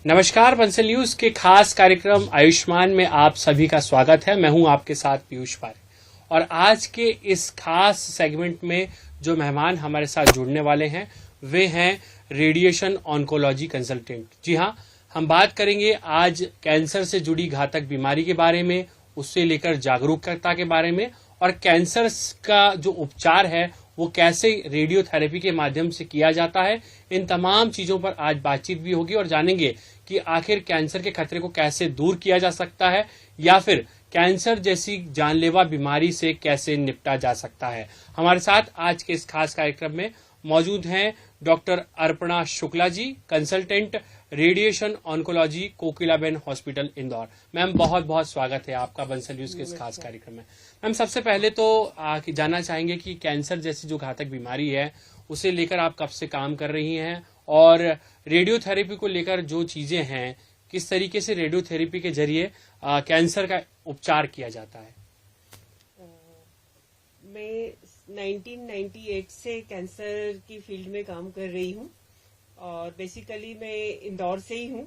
नमस्कार, बंसल न्यूज के खास कार्यक्रम आयुष्मान में आप सभी का स्वागत है। मैं हूं आपके साथ पीयूष पारे और आज के इस खास सेगमेंट में जो मेहमान हमारे साथ जुड़ने वाले हैं वे हैं रेडिएशन ऑन्कोलॉजी कंसल्टेंट। जी हां, हम बात करेंगे आज कैंसर से जुड़ी घातक बीमारी के बारे में, उससे लेकर जागरूकता के बारे में और कैंसर का जो उपचार है वो कैसे रेडियोथेरेपी के माध्यम से किया जाता है। इन तमाम चीजों पर आज बातचीत भी होगी और जानेंगे कि आखिर कैंसर के खतरे को कैसे दूर किया जा सकता है या फिर कैंसर जैसी जानलेवा बीमारी से कैसे निपटा जा सकता है। हमारे साथ आज के इस खास कार्यक्रम में मौजूद हैं डॉक्टर अर्पणा Shukla ji, consultant radiation oncology, Kokilaben hospital, Indore. Ma'am, बहुत बहुत स्वागत है आपका बंसल न्यूज के इस खास कार्यक्रम में। मैम, सबसे पहले तो जानना चाहेंगे कि कैंसर जैसी जो घातक बीमारी है उसे लेकर आप कब से काम कर रही हैं और रेडियोथेरेपी को लेकर जो चीजें हैं, किस तरीके से रेडियोथेरेपी के जरिए कैंसर का उपचार किया जाता है। मैं 1998 से कैंसर की फील्ड में काम कर रही हूँ और बेसिकली मैं इंदौर से ही हूँ,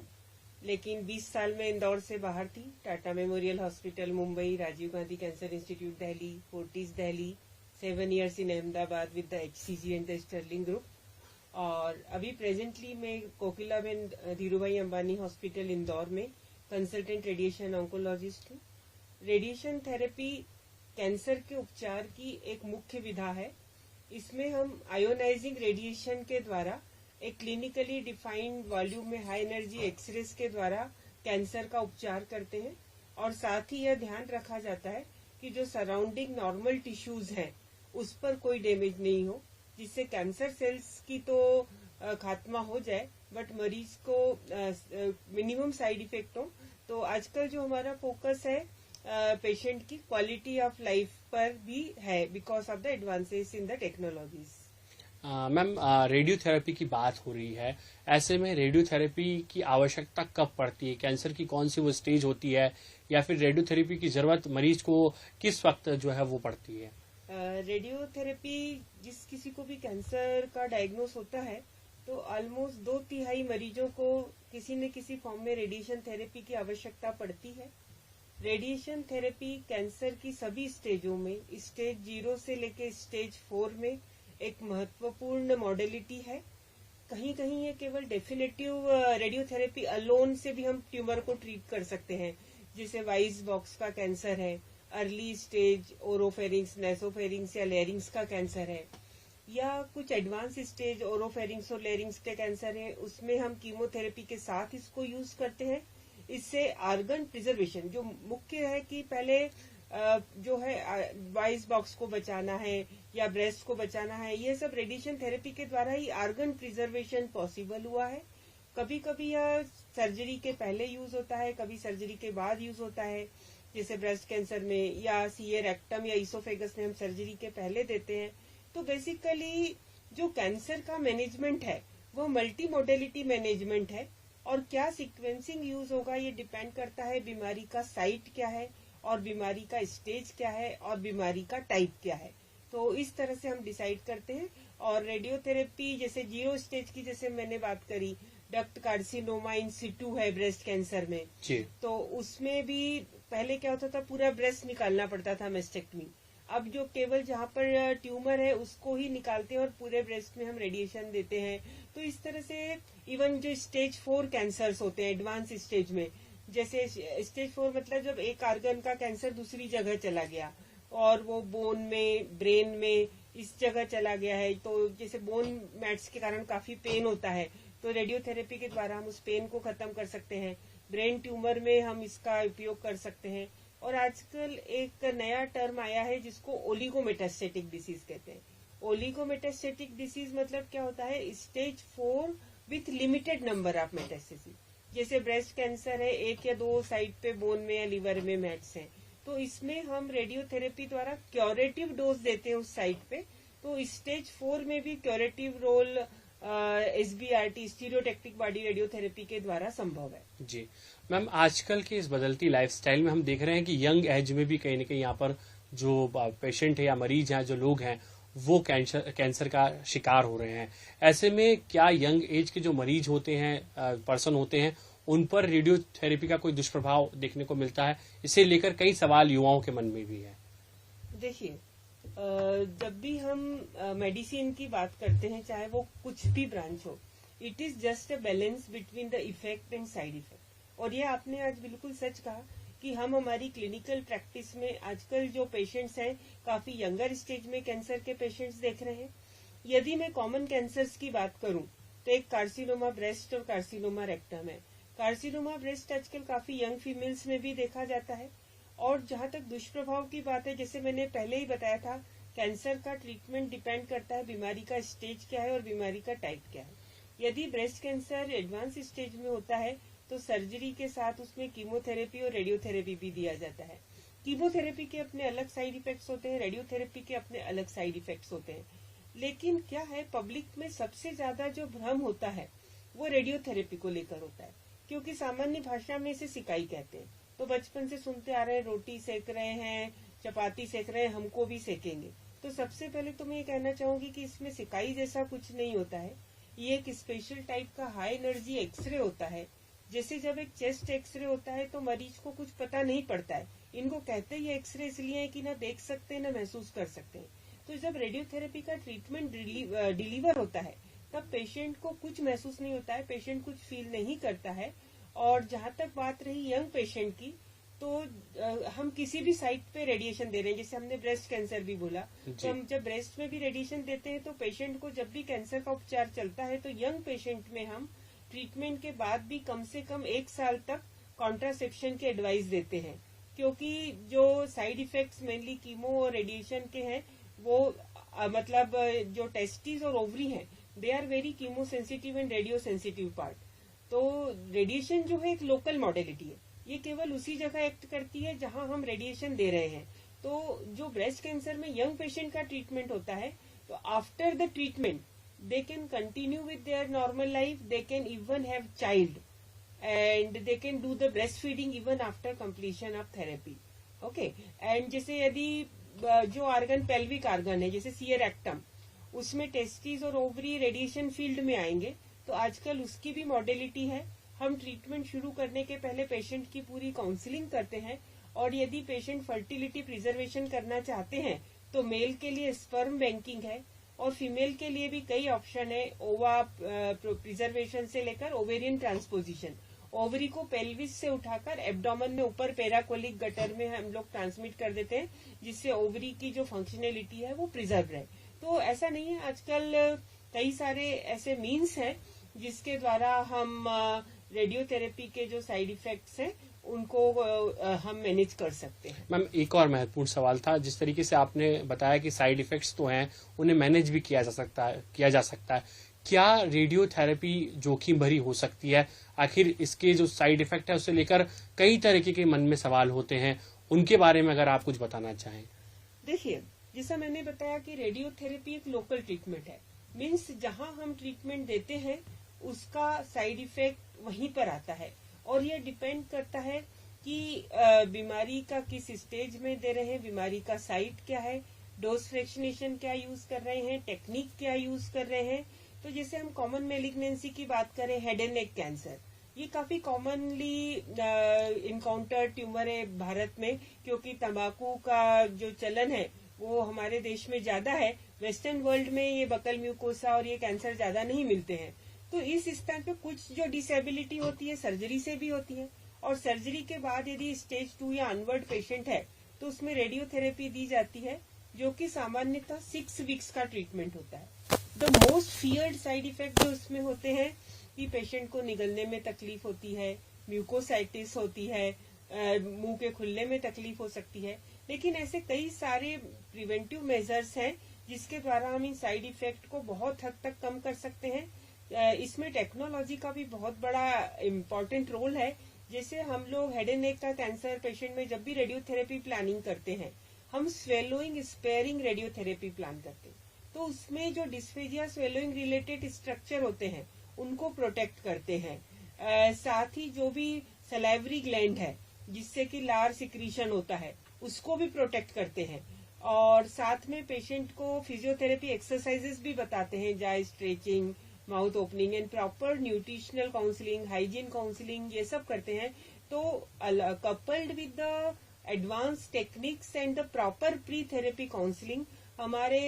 लेकिन 20 साल में इंदौर से बाहर थी। Tata memorial hospital Mumbai, Rajiv Gandhi cancer institute Delhi, Fortis Delhi, 7 years in Ahmedabad with the HCG and the Sterling group. और अभी प्रेजेंटली मैं कोकिलाबेन धीरूभाई अंबानी हॉस्पिटल इंदौर में कंसल्टेंट रेडिएशन ऑन्कोलॉजिस्ट हूँ। रेडिएशन थेरेपी कैंसर के उपचार की एक मुख्य विधा है। इसमें हम आयोनाइजिंग रेडिएशन के द्वारा एक क्लिनिकली डिफाइंड वॉल्यूम में हाई एनर्जी एक्सरेज के द्वारा कैंसर का उपचार करते हैं और साथ ही यह ध्यान रखा जाता है कि जो सराउंडिंग नॉर्मल टिश्यूज हैं उस पर कोई डैमेज नहीं हो, जिससे कैंसर सेल्स की तो खात्मा हो जाए बट मरीज को मिनिमम साइड इफेक्ट हो। तो आजकल जो हमारा फोकस है पेशेंट की क्वालिटी ऑफ लाइफ पर भी है because of the advances in the technologies. Ma'am, radiotherapy की बात हो रही है, ऐसे में रेडियोथेरेपी की आवश्यकता कब पड़ती है? कैंसर की कौन सी वो स्टेज होती है या फिर रेडियोथेरेपी की जरूरत मरीज को किस वक्त जो है वो पड़ती है? रेडियोथेरेपी जिस किसी को भी कैंसर का डायग्नोस होता है तो ऑलमोस्ट 2/3 मरीजों को किसी न किसी फॉर्म में रेडिएशन थेरेपी की आवश्यकता पड़ती है। रेडिएशन थेरेपी कैंसर की सभी स्टेजों में, स्टेज 0 से लेकर स्टेज 4 में एक महत्वपूर्ण मॉडलिटी है। कहीं कहीं ये केवल डेफिनेटिव रेडियोथेरेपी अलोन से भी हम ट्यूमर को ट्रीट कर सकते हैं, जैसे वाइस बॉक्स का कैंसर है, अर्ली स्टेज ओरोफेरिंग्स, नेसोफेरिंग्स या लेरिंग्स का कैंसर है, या कुछ एडवांस स्टेज ओरोफेरिंग्स और लेरिंग्स के कैंसर है, उसमें हम कीमोथेरेपी के साथ इसको यूज करते हैं। इससे आर्गन प्रिजर्वेशन जो मुख्य है कि पहले जो है वाइस बॉक्स को बचाना है या ब्रेस्ट को बचाना है, ये सब रेडिएशन थेरेपी के द्वारा ही आर्गन प्रिजर्वेशन पॉसिबल हुआ है। कभी कभी यह सर्जरी के पहले यूज होता है, कभी सर्जरी के बाद यूज होता है, जैसे ब्रेस्ट कैंसर में या सीए रेक्टम या इसोफेगस में हम सर्जरी के पहले देते हैं। तो बेसिकली जो कैंसर का मैनेजमेंट है वो मल्टी मोडेलिटी मैनेजमेंट है और क्या सीक्वेंसिंग यूज होगा ये डिपेंड करता है बीमारी का साइट क्या है और बीमारी का स्टेज क्या है और बीमारी का टाइप क्या है। तो इस तरह से हम डिसाइड करते हैं। और रेडियोथेरेपी जैसे 0 स्टेज की जैसे मैंने बात करी, डक्ट कार्सिनोमा इन सिटू है ब्रेस्ट कैंसर में, तो उसमें भी पहले क्या होता था, पूरा ब्रेस्ट निकालना पड़ता था मेस्टेक्टमी। अब जो केवल जहाँ पर ट्यूमर है उसको ही निकालते हैं और पूरे ब्रेस्ट में हम रेडिएशन देते हैं। तो इस तरह से इवन जो स्टेज 4 कैंसर्स होते हैं एडवांस स्टेज में, जैसे स्टेज 4 मतलब जब एक आर्गन का कैंसर दूसरी जगह चला गया और वो बोन में, ब्रेन में इस जगह चला गया है, तो जैसे बोन मैट्स के कारण काफी पेन होता है, तो रेडियोथेरेपी के द्वारा हम उस पेन को खत्म कर सकते हैं। ब्रेन ट्यूमर में हम इसका उपयोग कर सकते हैं। और आजकल एक नया टर्म आया है जिसको ओलिगोमेटास्टेटिक डिसीज कहते हैं। ओलिगोमेटास्टेटिक डिसीज मतलब क्या होता है, stage 4 with limited number of metastasis. जैसे ब्रेस्ट कैंसर है, 1 या 2 साइड पे बोन में या लिवर में मैट्स हैं, तो इसमें हम रेडियोथेरेपी द्वारा क्योरेटिव डोज देते हैं उस साइट पे। तो स्टेज 4 में भी curative role SBRT stereotactic body radiotherapy के द्वारा संभव है। जी मैम, आजकल की इस बदलती लाइफस्टाइल में हम देख रहे हैं कि यंग एज में भी कहीं ना कहीं यहाँ पर जो पेशेंट है या मरीज हैं, जो लोग हैं, वो कैंसर का शिकार हो रहे हैं। ऐसे में क्या यंग एज के जो मरीज होते हैं, पर्सन होते हैं, उन पर रेडियोथेरेपी का कोई दुष्प्रभाव देखने को मिलता है? इसे लेकर कई सवाल युवाओं के मन में भी है। देखिए, जब भी हम मेडिसिन की बात करते हैं, चाहे वो कुछ भी ब्रांच हो, it is just a balance between the effect and side effect. और ये आपने आज बिल्कुल सच कहा कि हम हमारी क्लिनिकल प्रैक्टिस में आजकल जो पेशेंट्स हैं, काफी यंगर स्टेज में कैंसर के पेशेंट्स देख रहे हैं। यदि मैं कॉमन कैंसर्स की बात करूं तो एक कार्सिनोमा ब्रेस्ट और कार्सिनोमा रेक्टम है। कार्सिनोमा ब्रेस्ट आजकल काफी यंग फीमेल्स में भी देखा जाता है। और जहां तक दुष्प्रभाव की बात है, जैसे मैंने पहले ही बताया था, कैंसर का ट्रीटमेंट डिपेंड करता है बीमारी का स्टेज क्या है और बीमारी का टाइप क्या है। यदि ब्रेस्ट कैंसर एडवांस स्टेज में होता है तो सर्जरी के साथ उसमें कीमोथेरेपी और रेडियोथेरेपी भी दिया जाता है। कीमोथेरेपी के अपने अलग साइड इफेक्ट्स होते हैं, रेडियोथेरेपी के अपने अलग साइड इफेक्ट्स होते हैं। लेकिन क्या है, पब्लिक में सबसे ज्यादा जो भ्रम होता है वो रेडियोथेरेपी को लेकर होता है, क्योंकि सामान्य भाषा में इसे सिकाई कहते हैं। तो बचपन से सुनते आ रहे हैं, रोटी सेक रहे हैं, चपाती सेक रहे हैं, हमको भी सेकेंगे। तो सबसे पहले तो मैं ये कहना चाहूंगी कि इसमें सिकाई जैसा कुछ नहीं होता है। ये एक स्पेशल टाइप का हाई एनर्जी एक्सरे होता है। जैसे जब एक चेस्ट एक्सरे होता है तो मरीज को कुछ पता नहीं पड़ता है। इनको कहते हैं ये एक्सरे इसलिए है कि ना देख सकते हैं ना महसूस कर सकते हैं। तो जब रेडियोथेरेपी का ट्रीटमेंट डिलीवर होता है तब पेशेंट को कुछ महसूस नहीं होता है, पेशेंट कुछ फील नहीं करता है। और जहां तक बात रही यंग पेशेंट की, तो हम किसी भी साइट पे रेडिएशन दे रहे हैं, जैसे हमने ब्रेस्ट कैंसर भी बोला, तो हम जब ब्रेस्ट में भी रेडिएशन देते हैं तो पेशेंट को जब भी कैंसर का उपचार चलता है तो यंग पेशेंट में हम ट्रीटमेंट के बाद भी कम से कम 1 साल तक कॉन्ट्रासेप्शन की एडवाइस देते हैं, क्योंकि जो साइड इफेक्ट्स मेनली कीमो और रेडिएशन के हैं वो मतलब जो टेस्टिस और ओवरी हैं, they are very chemo sensitive and radio sensitive part. तो रेडिएशन जो है एक लोकल मॉडेलिटी है, ये केवल उसी जगह एक्ट करती है जहां हम रेडिएशन दे रहे हैं। तो जो ब्रेस्ट कैंसर में यंग पेशेंट का ट्रीटमेंट होता है, तो after the treatment they can continue with their normal life, they can even have child and they can do the breastfeeding even after completion of therapy. Okay, and जैसे यदि जो argon pelvic argon है जैसे shear rectum, उसमें testis और ovary radiation field में आएंगे, तो आजकल उसकी भी मॉडेलिटी है। हम ट्रीटमेंट शुरू करने के पहले पेशेंट की पूरी काउंसलिंग करते हैं, और यदि पेशेंट फर्टिलिटी प्रिजर्वेशन करना चाहते हैं तो मेल के लिए स्पर्म बैंकिंग है और फीमेल के लिए भी कई ऑप्शन है, ओवा प्रिजर्वेशन से लेकर ओवेरियन ट्रांसपोजिशन। ओवरी को पेल्विस से उठाकर एब्डोमेन में ऊपर पेराकोलिक गटर में हम लोग ट्रांसमिट कर देते हैं, जिससे ओवरी की जो फंक्शनैलिटी है वो प्रिजर्व रहे। तो ऐसा नहीं है, आजकल कई सारे ऐसे मीन्स हैं जिसके द्वारा हम रेडियोथेरेपी के जो साइड इफेक्ट्स हैं उनको हम मैनेज कर सकते हैं। मैम, एक और महत्वपूर्ण सवाल था, जिस तरीके से आपने बताया कि साइड इफेक्ट्स तो हैं, उन्हें मैनेज भी किया जा सकता है। क्या रेडियोथेरेपी जोखिम भरी हो सकती है? आखिर इसके जो साइड इफेक्ट है उसे लेकर कई तरीके के मन में सवाल होते हैं, उनके बारे में अगर आप कुछ बताना चाहें। देखिए, जैसा मैंने बताया कि रेडियोथेरेपी एक लोकल ट्रीटमेंट है, मीन्स जहां हम ट्रीटमेंट देते हैं उसका साइड इफेक्ट वहीं पर आता है। और ये डिपेंड करता है कि बीमारी का किस स्टेज में दे रहे हैं, बीमारी का साइट क्या है, डोज फ्रैक्शनेशन क्या यूज कर रहे हैं, टेक्निक क्या यूज कर रहे हैं। तो जैसे हम कॉमन मेलिग्नेंसी की बात करें, हेड एंड नेक कैंसर, ये काफी कॉमनली इनकाउंटर ट्यूमर है भारत में, क्योंकि तंबाकू का जो चलन है वो हमारे देश में ज्यादा है। वेस्टर्न वर्ल्ड में ये बकल म्यूकोसा और ये कैंसर ज्यादा नहीं मिलते हैं। तो इस स्थान पे कुछ जो डिसेबिलिटी होती है सर्जरी से भी होती है, और सर्जरी के बाद यदि स्टेज 2 या अनवर्ड पेशेंट है तो उसमें रेडियोथेरेपी दी जाती है, जो कि सामान्यतः 6 वीक्स का ट्रीटमेंट होता है। The most feared side effect जो उसमें होते हैं कि पेशेंट को निगलने में तकलीफ होती है, म्यूकोसाइटिस होती है, मुंह के खुलने में तकलीफ हो सकती है। लेकिन ऐसे कई सारे प्रिवेंटिव मेजर्स हैं जिसके द्वारा हम इन साइड इफेक्ट को बहुत हद तक कम कर सकते हैं। इसमें टेक्नोलॉजी का भी बहुत बड़ा इम्पोर्टेंट रोल है। जैसे हम लोग हेड एंड नेक का कैंसर पेशेंट में जब भी रेडियोथेरेपी प्लानिंग करते हैं, हम स्वेलोइंग स्पेयरिंग रेडियोथेरेपी प्लान करते हैं। तो उसमें जो डिस्फेजिया स्वेलोइंग रिलेटेड स्ट्रक्चर होते हैं उनको प्रोटेक्ट करते हैं। साथ ही जो भी सलाइवरी ग्लैंड है जिससे कि लार सिक्रीशन होता है उसको भी प्रोटेक्ट करते हैं। और साथ में पेशेंट को फिजियोथेरेपी एक्सरसाइजेस भी बताते हैं, जाए stretching, mouth opening and proper nutritional counselling, hygiene counselling, ये सब करते हैं। तो coupled with the advance techniques and the proper pre therapy counselling, हमारे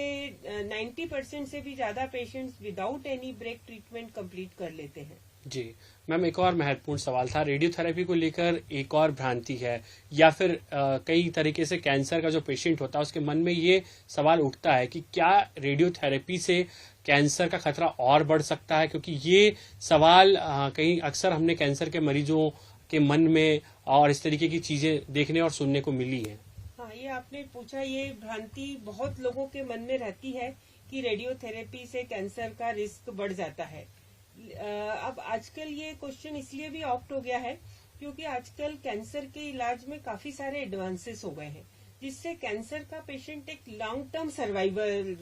90% से भी ज्यादा patients without any break treatment complete कर लेते हैं। जी मैम, एक और महत्वपूर्ण सवाल था, रेडियोथेरेपी को लेकर एक और भ्रांति है या फिर कई तरीके से कैंसर का जो पेशेंट होता है उसके मन में ये सवाल उठता है कि क्या रेडियोथेरेपी से कैंसर का खतरा और बढ़ सकता है, क्योंकि ये सवाल कहीं अक्सर हमने कैंसर के मरीजों के मन में और इस तरीके की चीजें देखने और सुनने को मिली है। हाँ, ये आपने पूछा, ये भ्रांति बहुत लोगों के मन में रहती है कि रेडियोथेरेपी से कैंसर का रिस्क बढ़ जाता है। अब आजकल ये क्वेश्चन इसलिए भी ऑप्ट हो गया है क्योंकि आजकल कैंसर के इलाज में काफी सारे एडवांसेस हो गए हैं, जिससे कैंसर का पेशेंट एक लॉन्ग टर्म सर्वाइवल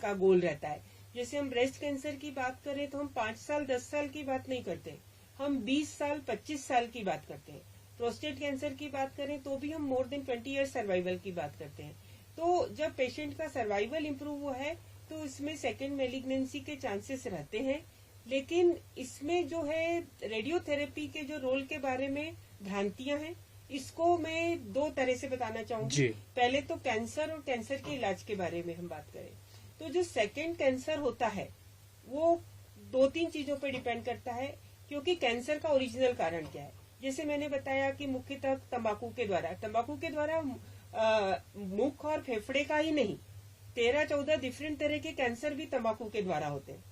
का गोल रहता है। जैसे हम ब्रेस्ट कैंसर की बात करें तो हम 5 साल 10 साल की बात नहीं करते, हम 20 साल 25 साल की बात करते हैं। प्रोस्टेट कैंसर की बात करें तो भी हम मोर देन 20 ईयर सर्वाइवल की बात करते हैं। तो जब पेशेंट का सर्वाइवल इम्प्रूव हुआ है तो इसमें सेकेंड मेलिग्नेंसी के चांसेस रहते हैं। लेकिन इसमें जो है रेडियोथेरेपी के जो रोल के बारे में भ्रांतियां हैं, इसको मैं 2 तरह से बताना चाहूंगी। पहले तो कैंसर और कैंसर के इलाज के बारे में हम बात करें तो जो सेकेंड कैंसर होता है वो 2-3 चीजों पर डिपेंड करता है, क्योंकि कैंसर का ओरिजिनल कारण क्या है। जैसे मैंने बताया कि मुख्यतः तंबाकू के द्वारा मुख और फेफड़े का ही नहीं, 13-14 डिफरेंट तरह के कैंसर भी तंबाकू के द्वारा होते हैं।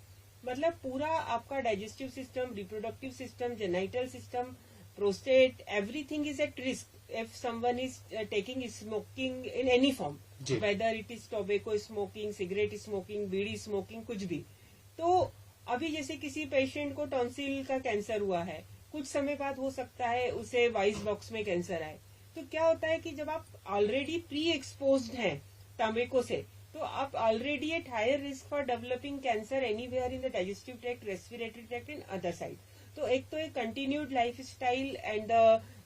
मतलब पूरा आपका digestive system, reproductive system, genital system, prostate, everything is at risk if someone is taking smoking in any form, whether it is tobacco smoking, cigarette smoking, bidi smoking, कुछ भी। तो अभी जैसे किसी पेशेंट को टॉन्सिल का कैंसर हुआ है, कुछ समय बाद हो सकता है उसे वॉइस बॉक्स में कैंसर आए। तो क्या होता है कि जब आप ऑलरेडी प्री एक्सपोज्ड हैं तंबाकू से, तो आप already at higher risk for developing cancer anywhere in the digestive tract, respiratory tract and other side. तो एक तो एक continued life style and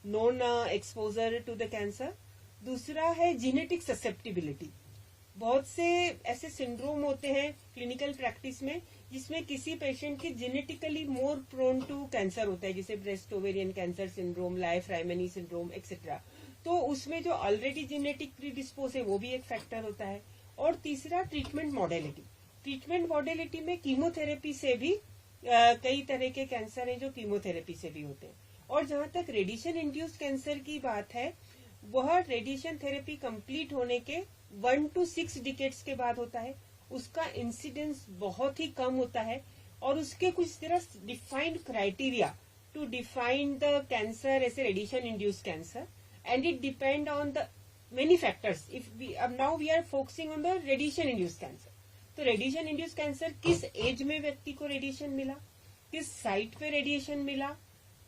non exposure to the cancer. दूसरा है जीनेटिक ससेप्टिबिलिटी। बहुत से ऐसे सिंड्रोम होते हैं क्लिनिकल प्रैक्टिस में जिसमें किसी पेशेंट की genetically more prone to cancer होता है, जैसे breast ovarian cancer syndrome, Li Fraumeni syndrome etcetera. तो उसमें जो ऑलरेडी जेनेटिक प्रीडिस्पोज है वो भी एक फैक्टर होता है। और तीसरा ट्रीटमेंट मॉडेलिटी। ट्रीटमेंट मॉडेलिटी में कीमोथेरेपी से भी कई तरह के कैंसर हैं जो कीमोथेरेपी से भी होते हैं। और जहां तक रेडिएशन इंड्यूस्ड कैंसर की बात है, वह रेडिएशन थेरेपी कंप्लीट होने के 1 to 6 डिकेड्स के बाद होता है। उसका इंसिडेंस बहुत ही कम होता है और उसके कुछ तरह defined criteria to define the cancer as a radiation induced cancer, and it depend on the many factors. अब now we are focusing on the radiation induced cancer. तो रेडिएशन इंड्यूस्ड कैंसर किस एज में व्यक्ति को radiation मिला, किस site पे radiation मिला,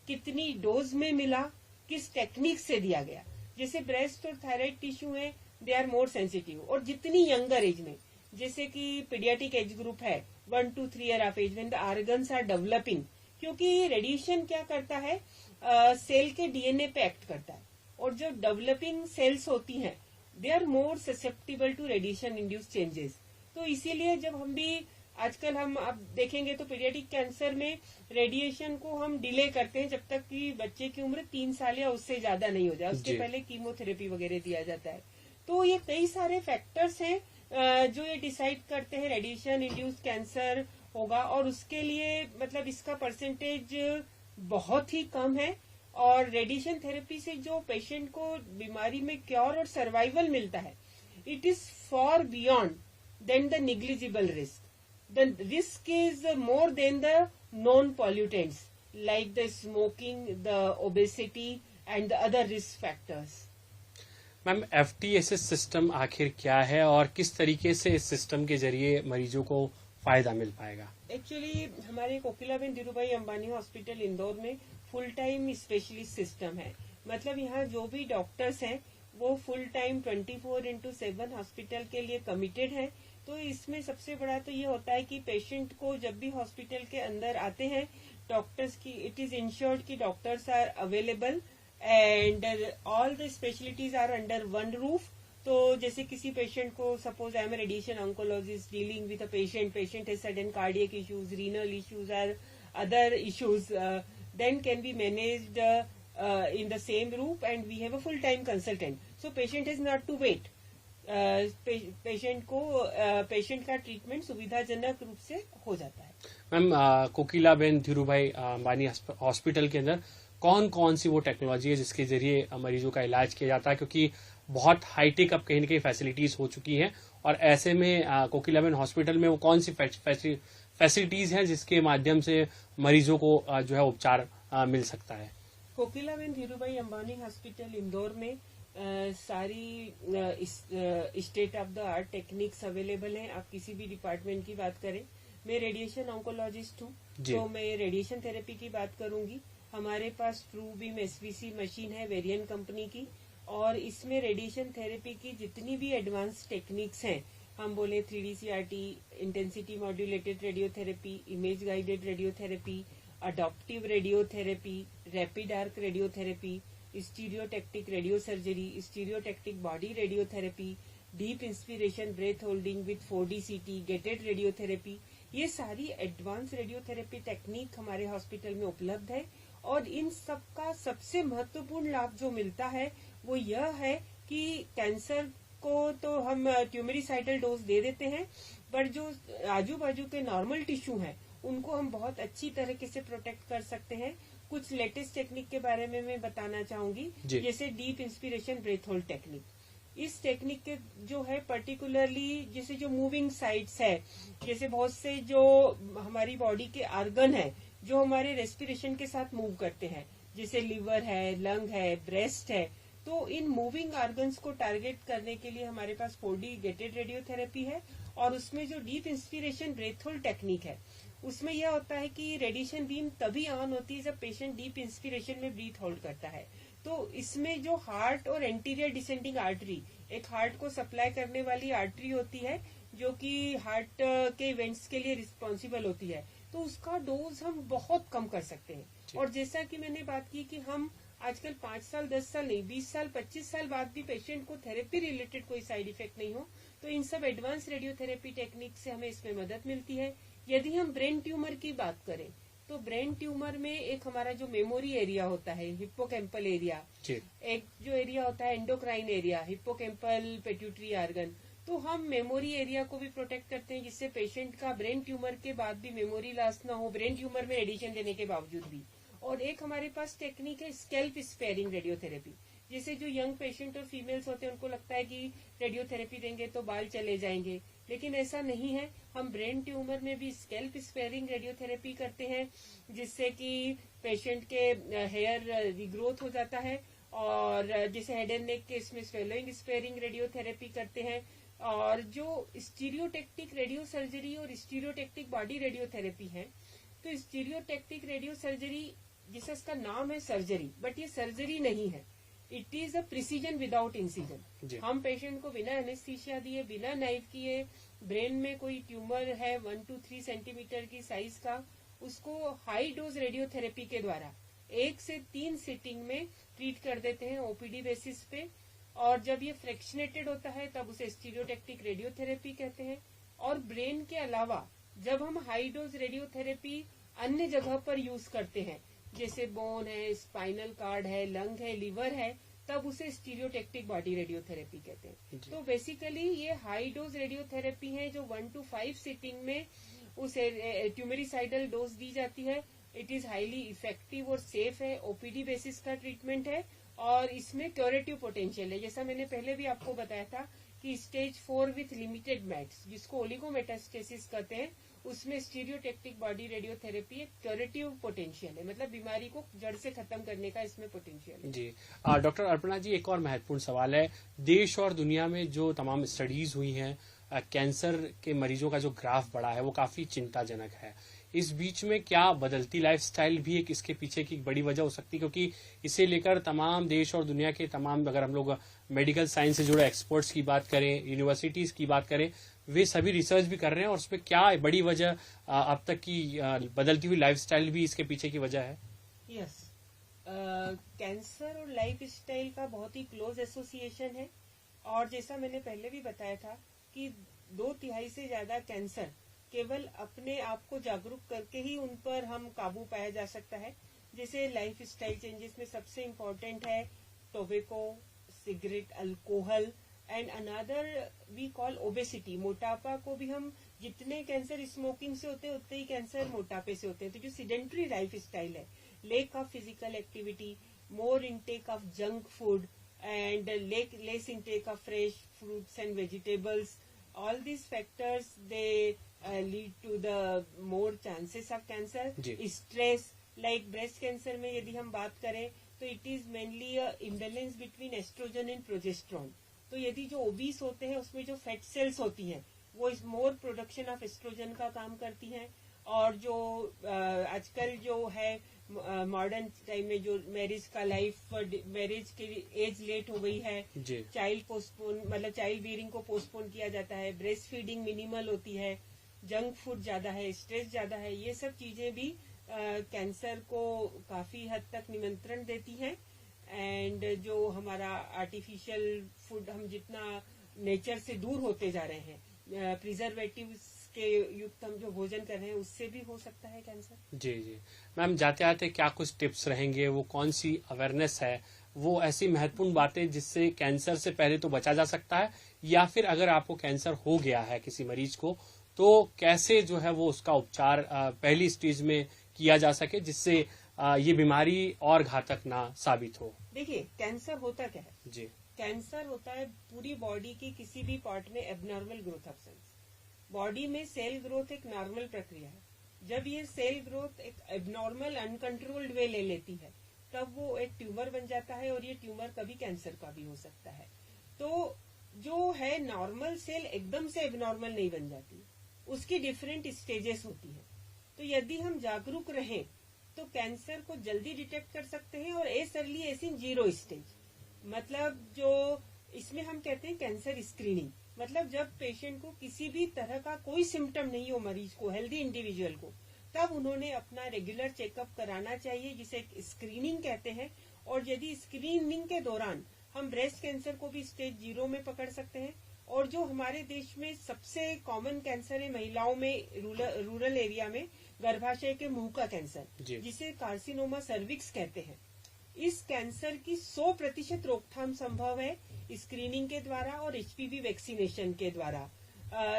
कितनी डोज में मिला, किस टेक्निक से दिया गया। जैसे ब्रेस्ट और थायराइड टिश्यू है, दे आर मोर सेंसिटिव। और जितनी यंगर एज में, जैसे कि पीडियाट्रिक एज ग्रुप है 1 to 3 year of age, when the organs are developing, क्योंकि रेडिएशन क्या करता है, सेल के डीएनए पे एक्ट करता है। और जो डेवलपिंग सेल्स होती हैं, they are more susceptible to radiation induce changes. तो इसीलिए जब हम भी आजकल हम आप देखेंगे तो पीडियाट्रिक कैंसर में रेडिएशन को हम डिले करते हैं जब तक कि बच्चे की उम्र 3 साल या उससे ज्यादा नहीं हो जाए, उसके पहले कीमोथेरेपी वगैरह दिया जाता है। तो ये कई सारे फैक्टर्स हैं जो ये डिसाइड करते हैं रेडिएशन इंड्यूस्ड कैंसर होगा, और उसके लिए मतलब इसका परसेंटेज बहुत ही कम है। और रेडिएशन थेरेपी से जो पेशेंट को बीमारी में क्योर और सर्वाइवल मिलता है, it is for beyond than the negligible risk. The risk is more than the non-pollutants like the smoking, the obesity and the other risk factors. Ma'am, FTSS system आखिर क्या है और किस तरीके से इस सिस्टम के जरिए मरीजों को फायदा मिल पाएगा? एक्चुअली हमारे कोकिलाबेन धीरूभाई अंबानी हॉस्पिटल इंदौर में फुल टाइम स्पेशलिस्ट सिस्टम है। मतलब यहाँ जो भी डॉक्टर्स हैं वो फुल टाइम 24/7 हॉस्पिटल के लिए कमिटेड है। तो इसमें सबसे बड़ा तो ये होता है कि पेशेंट को जब भी हॉस्पिटल के अंदर आते हैं, डॉक्टर्स की इट इज इंश्योर्ड कि doctors are available and all the specialities are under one roof. तो जैसे किसी पेशेंट को, suppose I am radiation oncologist dealing with a patient has sudden cardiac issues, renal issues और other issues, then can be managed in the same group and we have a full time consultant, so patient is not to wait. Patient का treatment सुविधाजनक रूप से हो जाता है। Ma'am, Kokilaben Dhirubhai Ambani hospital के अंदर कौन कौन सी वो टेक्नोलॉजी है जिसके जरिए मरीजों का इलाज किया जाता है, क्योंकि बहुत हाईटेक अब कहीं न कहीं फैसिलिटीज हो चुकी हैं, और ऐसे में कोकिलाबेन हॉस्पिटल में वो कौन सी फैसिलिटीज हैं जिसके माध्यम से मरीजों को जो है उपचार मिल सकता है? कोकिलाबेन धीरूभाई अंबानी हॉस्पिटल इंदौर में सारी state of the art techniques available हैं। आप किसी भी डिपार्टमेंट की बात करें, मैं रेडिएशन ऑन्कोलॉजिस्ट हूँ तो मैं रेडिएशन थेरेपी की बात करूंगी। हमारे पास ट्रू बीम एसवीसी मशीन है वेरिएंट कंपनी की, और इसमें रेडिएशन थेरेपी की जितनी भी एडवांस टेक्निक्स हैं, हम बोले 3D CRT, intensity modulated radiotherapy, image guided radiotherapy, adaptive radiotherapy, rapid arc radiotherapy, stereotactic radio surgery, stereotactic body radiotherapy, deep inspiration breath holding with 4D CT, gated radiotherapy, ये सारी advance radiotherapy technique हमारे hospital में उपलब्ध है। और इन सब का सबसे महत्वपूर्ण लाभ जो मिलता है वो यह है कि कैंसर को तो हम ट्यूमरिसाइडल डोज दे देते हैं, पर जो आजू बाजू के नॉर्मल टिश्यू हैं उनको हम बहुत अच्छी तरीके से प्रोटेक्ट कर सकते हैं। कुछ लेटेस्ट टेक्निक के बारे में मैं बताना चाहूंगी, जैसे deep inspiration breath hold technique. इस टेक्निक के जो है पर्टिकुलरली जैसे जो मूविंग साइट्स है, जैसे बहुत से जो हमारी बॉडी के आर्गन है जो हमारे रेस्पिरेशन के साथ मूव करते हैं, जैसे लिवर है, लंग है, ब्रेस्ट है, तो इन मूविंग ऑर्गन्स को टारगेट करने के लिए हमारे पास 4D गेटेड रेडियोथेरेपी है। और उसमें जो deep inspiration breath hold technique है उसमें यह होता है कि रेडिएशन बीम तभी ऑन होती है जब पेशेंट डीप इंस्पिरेशन में ब्रीथ होल्ड करता है। तो इसमें जो हार्ट और एंटीरियर डिसेंडिंग आर्टरी, एक हार्ट को सप्लाई करने वाली आर्टरी होती है जो कि हार्ट के इवेंट्स के लिए रिस्पॉन्सिबल होती है, तो उसका डोज हम बहुत कम कर सकते हैं। और जैसा कि मैंने बात की कि हम आजकल 5 साल 10 साल नहीं 20 साल 25 साल बाद भी पेशेंट को थेरेपी रिलेटेड कोई साइड इफेक्ट नहीं हो, तो इन सब एडवांस रेडियोथेरेपी टेक्निक से हमें इसमें मदद मिलती है। यदि हम ब्रेन ट्यूमर की बात करें तो ब्रेन ट्यूमर में एक हमारा जो मेमोरी एरिया होता है, हिप्पोकैम्पल एरिया, एक जो एरिया होता है endocrine area, hippocampal pituitary organ, तो हम मेमोरी एरिया को भी प्रोटेक्ट करते हैं जिससे पेशेंट का ब्रेन ट्यूमर के बाद भी मेमोरी लॉस ना हो, ब्रेन ट्यूमर में एडिशन देने के बावजूद भी। और एक हमारे पास टेक्निक है स्कैल्प स्पेयरिंग रेडियोथेरेपी। जैसे जो यंग पेशेंट और फीमेल्स होते हैं उनको लगता है कि रेडियोथेरेपी देंगे तो बाल चले जाएंगे, लेकिन ऐसा नहीं है। हम ब्रेन ट्यूमर में भी स्कैल्प स्पेयरिंग रेडियोथेरेपी करते हैं जिससे कि पेशेंट के हेयर रिग्रोथ हो जाता है। और जैसे हेड एंड नेक केस में स्वेलोइंग स्पेयरिंग रेडियोथेरेपी करते हैं। और जो स्टीरियोटैक्टिक रेडियो सर्जरी और स्टीरियोटैक्टिक बॉडी रेडियोथेरेपी है, तो स्टीरियोटैक्टिक रेडियो सर्जरी जिसका इसका नाम है सर्जरी, बट ये सर्जरी नहीं है, it is a precision without incision. हम पेशेंट को बिना एनेस्थीसिया दिए, बिना नाइफ किए, ब्रेन में कोई ट्यूमर है 1 to 3 सेंटीमीटर की साइज का, उसको हाई डोज रेडियोथेरेपी के द्वारा 1 से 3 सिटिंग में ट्रीट कर देते हैं ओपीडी बेसिस पे। और जब ये फ्रैक्शनेटेड होता है तब उसे स्टीरियोटैक्टिक रेडियोथेरेपी कहते हैं। और ब्रेन के अलावा जब हम हाई डोज रेडियोथेरेपी अन्य जगह पर यूज करते हैं, जैसे बोन है, स्पाइनल कार्ड है, लंग है, लिवर है, तब उसे स्टीरियोटैक्टिक बॉडी रेडियोथेरेपी कहते हैं। तो बेसिकली ये हाई डोज रेडियोथेरेपी है जो 1 to 5 सिटिंग में उसे ट्यूमरिसाइडल डोज दी जाती है। इट इज हाईली इफेक्टिव और सेफ है, ओपीडी बेसिस का ट्रीटमेंट है और इसमें क्यूरेटिव पोटेंशियल है। जैसा मैंने पहले भी आपको बताया था कि स्टेज 4 विथ लिमिटेड मैट्स, जिसको ओलिगोमेटास्टेसिस कहते हैं, उसमें स्टीरियोटैक्टिक बॉडी रेडियोथेरेपी एक क्यूरेटिव पोटेंशियल है, मतलब बीमारी को जड़ से खत्म करने का इसमें पोटेंशियल है। जी डॉक्टर अर्पणा जी, एक और महत्वपूर्ण सवाल है। देश और दुनिया में जो तमाम स्टडीज हुई हैं, कैंसर के मरीजों का जो ग्राफ बढ़ा है वो काफी चिंताजनक है। इस बीच में क्या बदलती लाइफस्टाइल भी एक इसके पीछे की बड़ी वजह हो सकती है? क्योंकि इसे लेकर तमाम देश और दुनिया के तमाम, अगर हम लोग मेडिकल साइंस से जुड़े एक्सपर्ट्स की बात करें, यूनिवर्सिटीज की बात करें, वे सभी रिसर्च भी कर रहे हैं और उसमें क्या बड़ी वजह अब तक की बदलती हुई लाइफस्टाइल भी इसके पीछे की वजह है? यस, कैंसर और लाइफस्टाइल का बहुत ही क्लोज एसोसिएशन है। और जैसा मैंने पहले भी बताया था कि 2/3 से ज्यादा कैंसर केवल अपने आप को जागरूक करके ही उन पर हम काबू पाया जा सकता है। जैसे लाइफ स्टाइल चेंजेस में सबसे इम्पोर्टेंट है tobacco, cigarette, alcohol and another we call obesity. मोटापा को भी हम, जितने कैंसर स्मोकिंग से होते हैं उतने ही कैंसर मोटापे से होते हैं। तो जो सिडेंट्री लाइफ स्टाइल है, lake of physical activity, more intake of junk food and less intake of fresh fruits and vegetables, all these factors they lead to the more chances of cancer. Stress, like breast cancer में यदि हम बात करें तो it is mainly a imbalance between estrogen and progesterone. तो यदि जो obese होते हैं उसमें जो फैट सेल्स होती हैं वो इस मोर प्रोडक्शन ऑफ एस्ट्रोजन का काम करती हैं, और जो आजकल जो है मॉडर्न टाइम में जो मैरिज का लाइफ, मैरिज की एज लेट हो गई है, चाइल्ड पोस्टपोन, मतलब चाइल्ड बियरिंग को पोस्टपोन किया जाता है, ब्रेस्ट फीडिंग मिनिमल होती है, जंक फूड ज्यादा है, स्ट्रेस ज्यादा है, ये सब चीजें भी कैंसर को काफी हद तक निमंत्रण देती हैं। एंड जो हमारा आर्टिफिशियल फूड, हम जितना नेचर से दूर होते जा रहे हैं, प्रिजर्वेटिव्स के युक्त हम जो भोजन कर रहे हैं, उससे भी हो सकता है कैंसर। जी जी मैम, जाते आते क्या कुछ टिप्स रहेंगे, वो कौन सी अवेयरनेस है, वो ऐसी महत्वपूर्ण बातें जिससे कैंसर से पहले तो बचा जा सकता है, या फिर अगर आपको कैंसर हो गया है किसी मरीज को तो कैसे जो है वो उसका उपचार पहली स्टेज में किया जा सके जिससे ये बीमारी और घातक ना साबित हो। देखिए कैंसर होता क्या है जी, कैंसर होता है पूरी बॉडी की किसी भी पार्ट में abnormal growth of cells. Body में सेल ग्रोथ एक नॉर्मल प्रक्रिया है, जब ये सेल ग्रोथ एक एबनॉर्मल अनकंट्रोल्ड वे ले लेती है तब वो एक ट्यूमर बन जाता है, और ये ट्यूमर कभी कैंसर का भी हो सकता है। तो जो है नॉर्मल सेल एकदम से एबनॉर्मल नहीं बन जाती, उसकी डिफरेंट स्टेजेस होती है। तो यदि हम जागरूक रहें तो कैंसर को जल्दी डिटेक्ट कर सकते हैं, और as early as in 0 stage, मतलब जो इसमें हम कहते हैं कैंसर स्क्रीनिंग, मतलब जब पेशेंट को किसी भी तरह का कोई सिम्टम नहीं हो, मरीज को, हेल्दी इंडिविजुअल को, तब उन्होंने अपना रेगुलर चेकअप कराना चाहिए, जिसे स्क्रीनिंग कहते हैं। और यदि स्क्रीनिंग के दौरान हम ब्रेस्ट कैंसर को भी स्टेज 0 में पकड़ सकते हैं, और जो हमारे देश में सबसे कॉमन कैंसर है महिलाओं में, रूरल एरिया में, गर्भाशय के मुंह का कैंसर, जिसे कार्सिनोमा सर्विक्स कहते हैं, इस कैंसर की 100% रोकथाम संभव है स्क्रीनिंग के द्वारा और एचपीवी वैक्सीनेशन के द्वारा।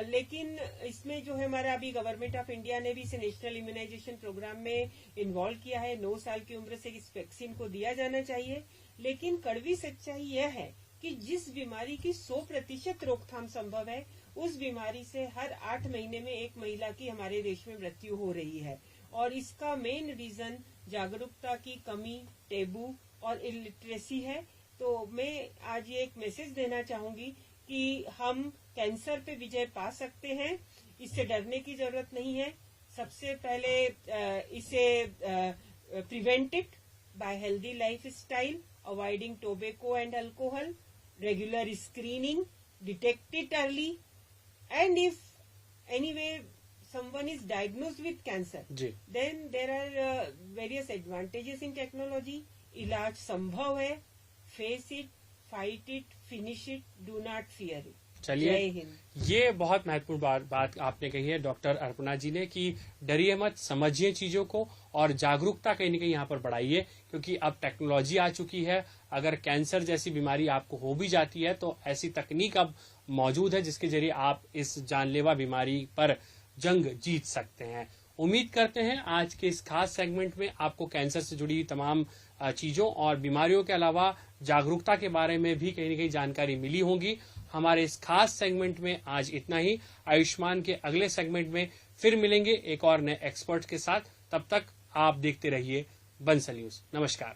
लेकिन इसमें जो है हमारा अभी गवर्नमेंट ऑफ इंडिया ने भी इसे नेशनल इम्यूनाइजेशन प्रोग्राम में इन्वॉल्व किया है। 9 साल की उम्र से इस वैक्सीन को दिया जाना चाहिए। लेकिन कड़वी सच्चाई यह है कि जिस बीमारी की 100% रोकथाम संभव है, उस बीमारी से हर 8 महीने में एक महिला की हमारे देश में मृत्यु हो रही है। और इसका मेन रीजन जागरूकता की कमी, टेबू और इलिटरेसी है। तो मैं आज ये एक मैसेज देना चाहूंगी कि हम कैंसर पे विजय पा सकते हैं, इससे डरने की जरूरत नहीं है। सबसे पहले इसे prevent it by healthy life style, avoiding tobacco and alcohol, regular screening, detect it early, and if anyway someone is diagnosed with cancer, then there are various advantages in technology. इलाज संभव है, face it, fight it, finish it, do not fear it. चलिए, ये बहुत महत्वपूर्ण बात आपने कही है डॉक्टर अर्पणा जी ने कि डरिए मत, समझिए चीजों को और जागरूकता कहीं न कहीं यहाँ पर बढ़ाइए, क्योंकि अब टेक्नोलॉजी आ चुकी है। अगर कैंसर जैसी बीमारी आपको हो भी जाती है तो ऐसी तकनीक अब मौजूद है जिसके जरिए आप इस जानलेवा बीमारी पर जंग जीत सकते हैं। उम्मीद करते हैं आज के इस खास सेगमेंट में आपको कैंसर से जुड़ी तमाम चीजों और बीमारियों के अलावा जागरूकता के बारे में भी कहीं न कहीं जानकारी मिली होगी। हमारे इस खास सेगमेंट में आज इतना ही। आयुष्मान के अगले सेगमेंट में फिर मिलेंगे एक और नए एक्सपर्ट के साथ। तब तक आप देखते रहिए बंसल न्यूज। नमस्कार।